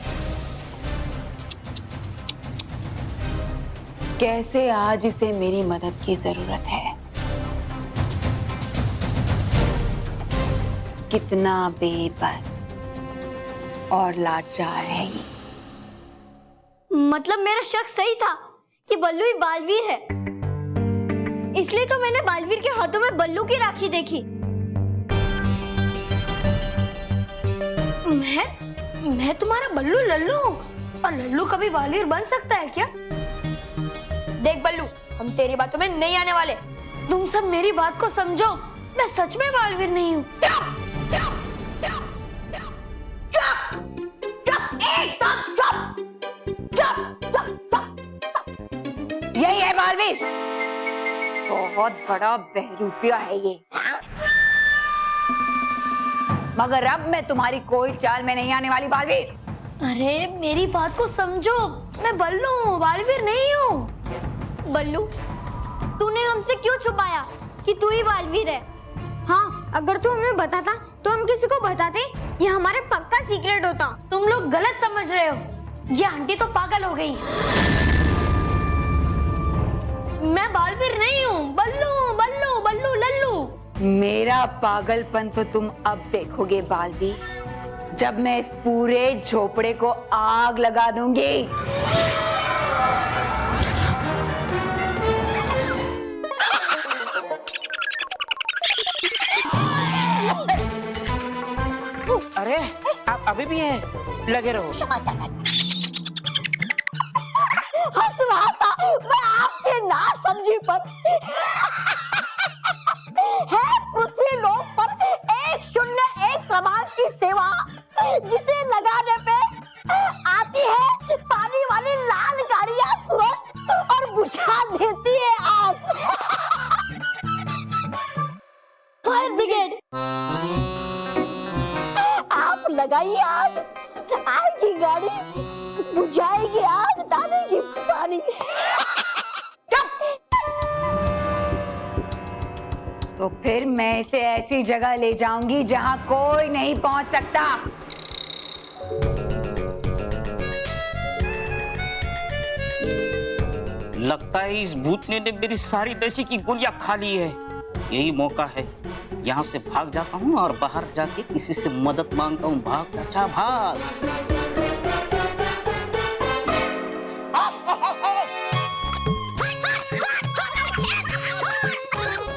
कैसे आज इसे मेरी मदद की जरूरत है। कितना बेबस और लाचार है ये। मतलब मेरा शक सही था कि बल्लू ही बालवीर है, इसलिए तो मैंने बालवीर के हाथों में बल्लू की राखी देखी। मैं तुम्हारा बल्लू लल्लू हूँ, और लल्लू कभी बालवीर बन सकता है क्या? देख बल्लू, हम तेरी बातों में नहीं आने वाले। तुम सब मेरी बात को समझो, मैं सच में बालवीर नहीं हूँ। चुप! बालवीर, बहुत बड़ा बहरूपिया है ये, मगर अब मैं तुम्हारी कोई चाल में नहीं आने वाली बालवीर। अरे मेरी बात को समझो, मैं बल्लू हूँ, बालवीर नहीं हूँ। बल्लू, तूने हमसे क्यों छुपाया कि तू ही बालवीर है? हाँ, अगर तू हमें बताता तो हम किसी को बताते, ये हमारे पक्का सीक्रेट होता। तुम लोग गलत समझ रहे हो, ये आंटी तो पागल हो गई। मैं बालवीर नहीं हूँ, बल्लू बल्लू बल्लू लल्लू। मेरा पागलपन तो तुम अब देखोगे बालवीर, जब मैं इस पूरे झोपड़े को आग लगा दूंगी। अरे आप अभी भी हैं, लगे रहो। हंस रहा था मैं आपके ना समझी पर। है पृथ्वी लोक पर 101 कमाल की सेवा, जिसे लगाने पे आती है पानी वाली लाल गाड़ियां तुरंत और बुझा देती है आग। Fire brigade. आप लगाइए आग, आएगी गाड़ी, बुझाएगी आग, डालेगी पानी। तो फिर मैं इसे ऐसी जगह ले जाऊंगी जहां कोई नहीं पहुंच सकता। लगता है इस भूतने ने मेरी सारी नशे की गोलियां खा ली है। यही मौका है, यहाँ से भाग जाता हूँ और बाहर जाके किसी से मदद मांगता हूँ। भाग बच्चा भाग।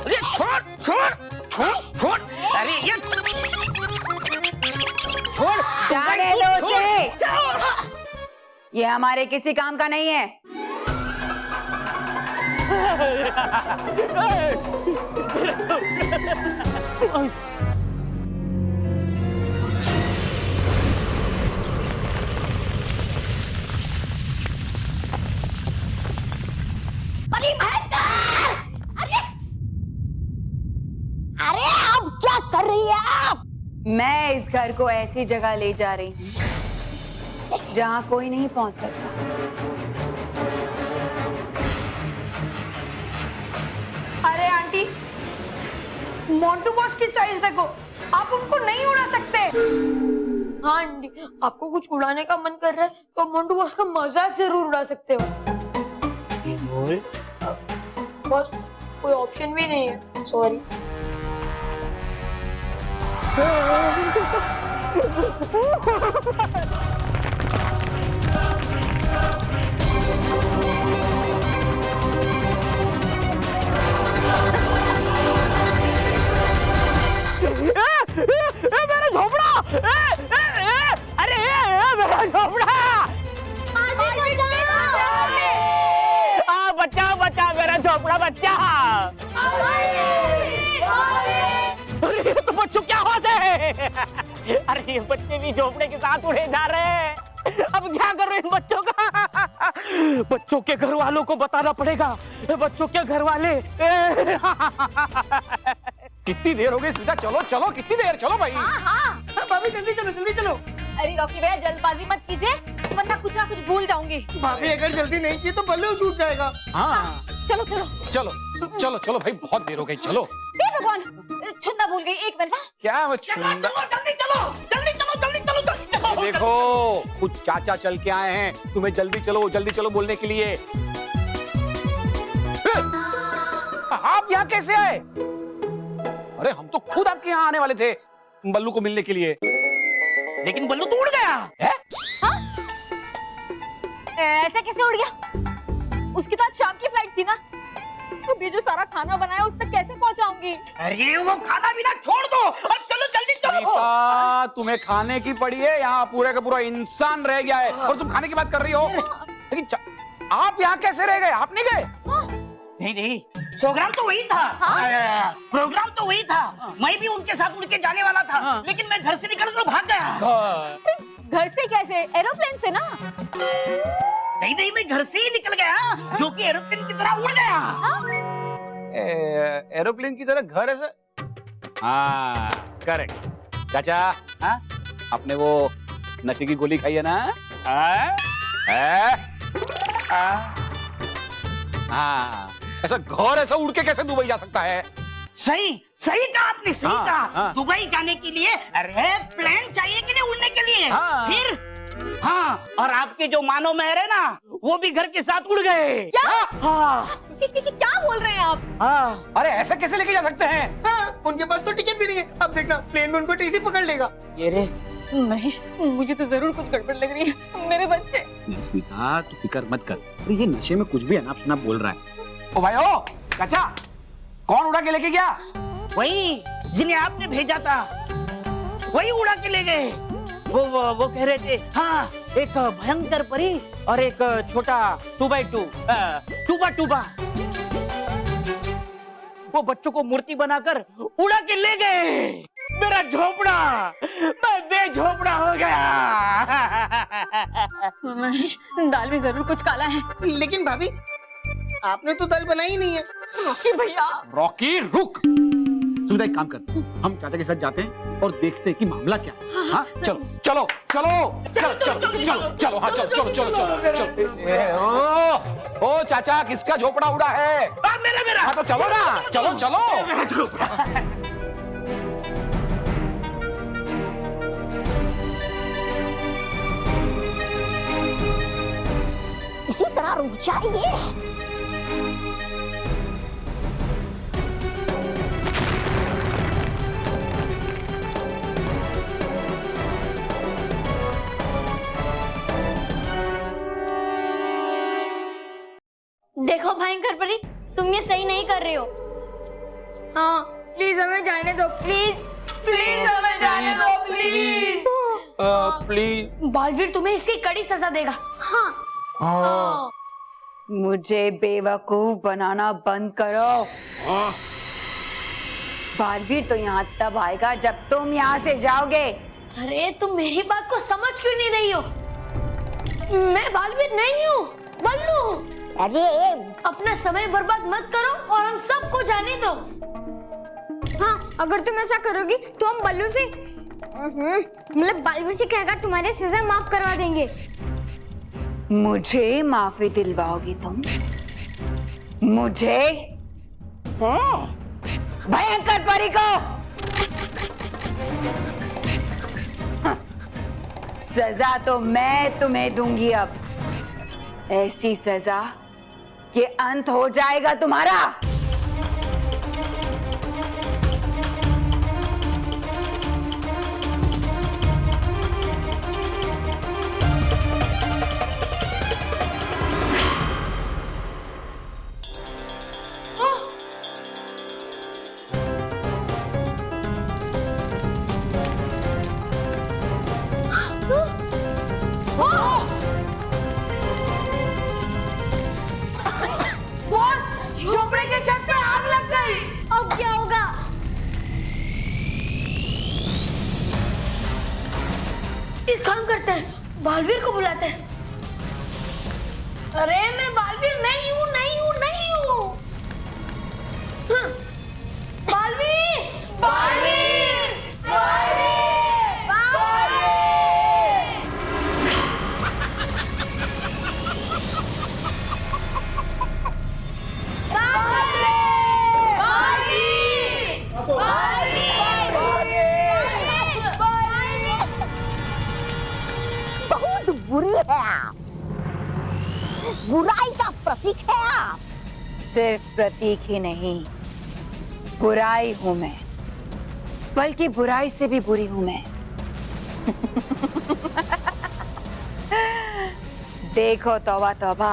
अरे छोड़ छोड़ छोड़ छोड़, अरे ये छोड़, जाने दो उसे, ये हमारे किसी काम का नहीं है। अरे भयंकर! अरे आप क्या कर रही है आप? मैं इस घर को ऐसी जगह ले जा रही हूँ जहाँ कोई नहीं पहुँच सकता। अरे आंटी, मोंटू बॉस की साइज देखो, आप उनको नहीं उड़ा सकते। हाँ आंटी, आपको कुछ उड़ाने का मन कर रहा है तो मोंटू बॉस का मजाक जरूर उड़ा सकते हो। बॉस, कोई ऑप्शन भी नहीं है, सॉरी। मेरा झोपड़ा! अरे मेरा झोपड़ा! बच्चा बच्चा, मेरा झोपड़ा बच्चा! अरे ये तो बच्चों क्या आवाज है? अरे ये बच्चे भी झोपड़े के साथ उड़े जा रहे हैं। अब क्या करो इन बच्चों का? बच्चों के घर वालों को बताना पड़ेगा। बच्चों के घर वाले कितनी देर हो गई सीधा, चलो चलो, कितनी देर, चलो भाई। भाभी जल्दी चलो, जल्दी चलो। अरे रॉकी भैया, जल्दबाजी मत कीजिए, वरना कुछ ना कुछ भूल जाऊंगी। भाभी अगर जल्दी नहीं की तो बल्लू छूट जाएगा। हाँ चलो चलो चलो चलो चलो भाई, बहुत देर हो गई, चलो। हे भगवान, छुंदा भूल गई, एक मिनट। क्या वो छुंदा? जल्दी चलो, जल्दी चलो, जल्दी चलो, जल्दी चलो। देखो, कुछ चाचा चल के आए हैं, तुम्हें जल्दी चलो बोलने के लिए। आप यहाँ कैसे आए? अरे हम तो खुद आपके यहाँ आने वाले थे बल्लू को मिलने के लिए। लेकिन बल्लू तो उड़ गया है। ऐसे कैसे उड़ गया? उसकी तो आज शाम की फ्लाइट थी ना। तो ये जो सारा खाना बनाया उस तक कैसे पहुंचाऊंगी? अरे वो खाना पीना छोड़ दो और चलो जल्दी चलो। रीता, तुम्हें खाने की पड़ी है, यहाँ पूरे का पूरा इंसान रह गया है और तुम खाने की बात कर रही हो। लेकिन आप यहाँ कैसे रह गए? आप नहीं गए? नहीं नहीं, प्रोग्राम तो वही था। प्रोग्राम तो वही था। मैं भी उनके साथ उड़ के जाने वाला था, लेकिन मैं घर से निकल कर भाग गया। घर से कैसे? एरोप्लेन से ना। नहीं नहीं, मैं घर से ही निकल गया, जो कि एरोप्लेन की तरह उड़ गया। एरोप्लेन की तरह घर ऐसा? हाँ करेक्ट। चाचा, हाँ आपने वो नशे की गोली खाई है ना? हाँ ऐसा घर ऐसा उड़ के कैसे दुबई जा सकता है? सही सही कहा आपने, सही हाँ, कहा। हाँ। दुबई जाने के लिए अरे प्लेन चाहिए कि नहीं उड़ने के लिए? हाँ। फिर हाँ, और आपके जो मानो मेहर है ना, वो भी घर के साथ उड़ गए। क्या? हाँ क्या बोल रहे हैं आप? हाँ। अरे ऐसे कैसे लेके जा सकते हैं? हाँ, उनके पास तो टिकट भी नहीं है। अब देखना प्लेन में उनको टीसी पकड़ लेगा। ये रे, महेश, मुझे तो जरूर कुछ गड़बड़ लग रही है। मेरे बच्चे। स्मिता तू फिक्र मत कर, अरे ये नशे में कुछ भी अनाप शनाप बोल रहा है। ओ भाई ओ चाचा, कौन उड़ा के लेके गया? वही जिन्हें आपने भेजा था, वही उड़ा के ले गए। वो कह रहे थे, हाँ एक भयंकर परी और एक छोटा 2x2 टूबा वो बच्चों को मूर्ति बनाकर उड़ा के ले गए। मेरा झोपड़ा, मैं बेझोपड़ा हो गया। महेश, दाल में जरूर कुछ काला है। लेकिन भाभी, आपने तो दाल बनाई ही नहीं है। रॉकी भैया। रॉकी रुक, सुविधा एक काम करते हैं, हम चाचा के साथ जाते हैं और देखते हैं कि मामला क्या है। हाँ चलो चलो चलो चलो चलो चलो चलो हाँ चलो चलो चलो चलो चलो। ओ चाचा, किसका झोपड़ा उड़ा है? मेरा। हाँ तो चलो ना, चलो चलो। इसी तरह रुक जाइए। देखो भयंकर परी, तुम ये सही नहीं कर रहे हो। हाँ प्लीज हमें जाने दो, प्लीज प्लीज हमें जाने दो, प्लीज प्लीज। बालवीर तुम्हें इसकी कड़ी सजा देगा। हाँ। मुझे बेवकूफ बनाना बंद करो। बालवीर तो यहाँ तब आएगा जब तुम यहाँ से जाओगे। अरे तुम मेरी बात को समझ क्यों नहीं रही हो? मैं बालवीर नहीं हूँ, बल्लू हूँ। अरे अपना समय बर्बाद मत करो और हम सबको जाने दो। हाँ, अगर तुम ऐसा करोगी तो हम बल्लू से मतलब बालवीर से कहकर तुम्हारे सजा माफ करवा देंगे। मुझे माफी दिलवाओगी तुम? मुझे? भयंकर परी को सजा तो मैं तुम्हें दूंगी। अब ऐसी सजा कि अंत हो जाएगा तुम्हारा। झोपड़े के छत पे आग लग गई। अब क्या होगा? एक काम करते हैं, बालवीर को बुलाते हैं। अरे मैं बालवीर नहीं हूँ, नहीं हूँ, नहीं हूँ। बालवीर, बालवीर, बालवीर, बालवीर। बहुत बुरी है आप, बुराई का प्रतीक है आप। सिर्फ प्रतीक ही नहीं, बुराई हूं मैं, बल्कि बुराई से भी बुरी हूं मैं। देखो तौबा तौबा,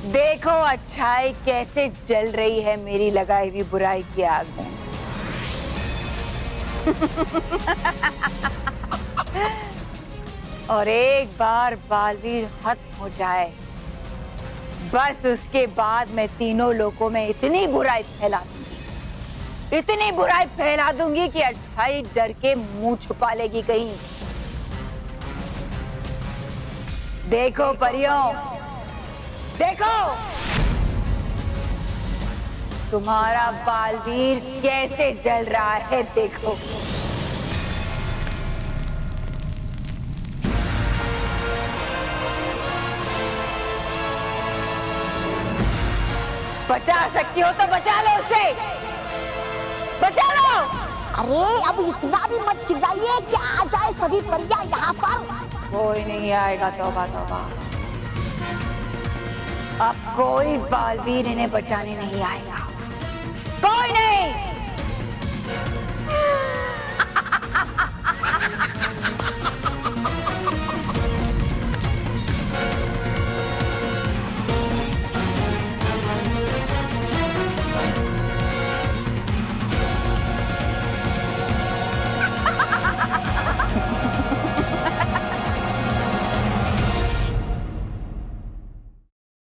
देखो अच्छाई कैसे जल रही है मेरी लगाई हुई बुराई की आग में। और एक बार बालवीर खत्म हो जाए, बस उसके बाद मैं तीनों लोगों में इतनी बुराई फैला दूंगी, इतनी बुराई फैला दूंगी कि अच्छाई डर के मुंह छुपा लेगी कहीं। देखो परियों, देखो तुम्हारा बालवीर कैसे जल रहा है, देखो। बचा सकती हो तो बचा लो उसे, बचा लो। अरे अब इतना भी मत चिल्लाइए कि आ जाए सभी परियां यहाँ पर। कोई नहीं आएगा, तौबा तौबा। अब कोई बालवीर इन्हें बचाने नहीं आएगा, कोई नहीं।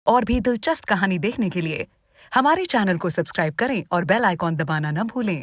और भी दिलचस्प कहानी देखने के लिए हमारे चैनल को सब्सक्राइब करें और बेल आइकॉन दबाना न भूलें।